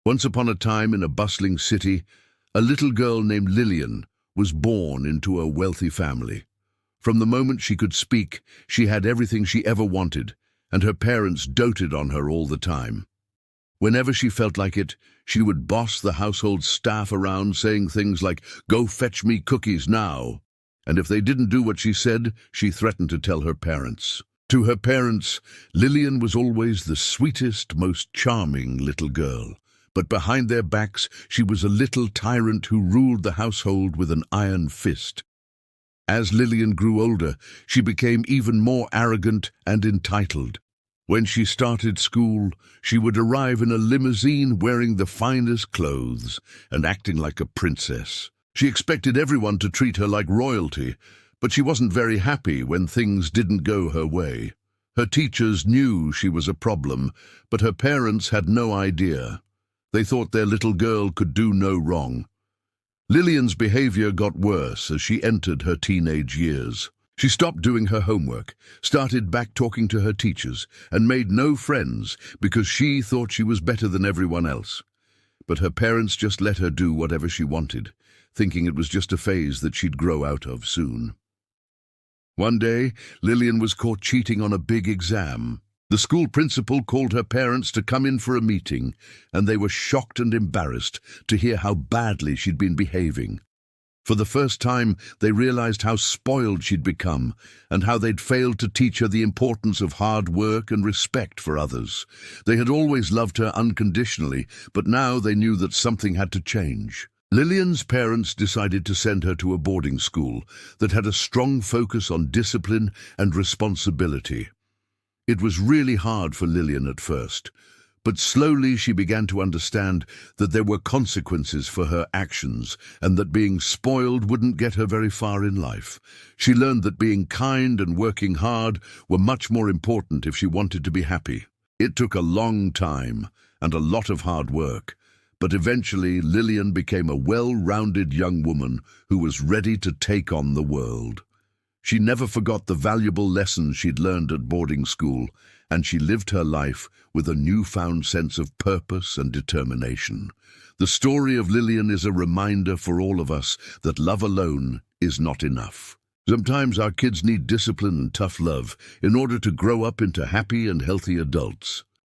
Once upon a time in a bustling city, a little girl named Lillian was born into a wealthy family. From the moment she could speak, she had everything she ever wanted, and her parents doted on her all the time. Whenever she felt like it, she would boss the household staff around saying things like, "Go fetch me cookies now." And if they didn't do what she said, she threatened to tell her parents. To her parents, Lillian was always the sweetest, most charming little girl. But behind their backs, she was a little tyrant who ruled the household with an iron fist. As Lillian grew older, she became even more arrogant and entitled. When she started school, she would arrive in a limousine wearing the finest clothes and acting like a princess. She expected everyone to treat her like royalty, but she wasn't very happy when things didn't go her way. Her teachers knew she was a problem, but her parents had no idea. They thought their little girl could do no wrong. Lillian's behavior got worse as she entered her teenage years. She stopped doing her homework, started back talking to her teachers, and made no friends because she thought she was better than everyone else. But her parents just let her do whatever she wanted, thinking it was just a phase that she'd grow out of soon. One day, Lillian was caught cheating on a big exam. The school principal called her parents to come in for a meeting, and they were shocked and embarrassed to hear how badly she'd been behaving. For the first time, they realized how spoiled she'd become and how they'd failed to teach her the importance of hard work and respect for others. They had always loved her unconditionally, but now they knew that something had to change. Lillian's parents decided to send her to a boarding school that had a strong focus on discipline and responsibility. It was really hard for Lillian at first, but slowly she began to understand that there were consequences for her actions and that being spoiled wouldn't get her very far in life. She learned that being kind and working hard were much more important if she wanted to be happy. It took a long time and a lot of hard work, but eventually Lillian became a well-rounded young woman who was ready to take on the world. She never forgot the valuable lessons she'd learned at boarding school, and she lived her life with a newfound sense of purpose and determination. The story of Lillian is a reminder for all of us that love alone is not enough. Sometimes our kids need discipline and tough love in order to grow up into happy and healthy adults.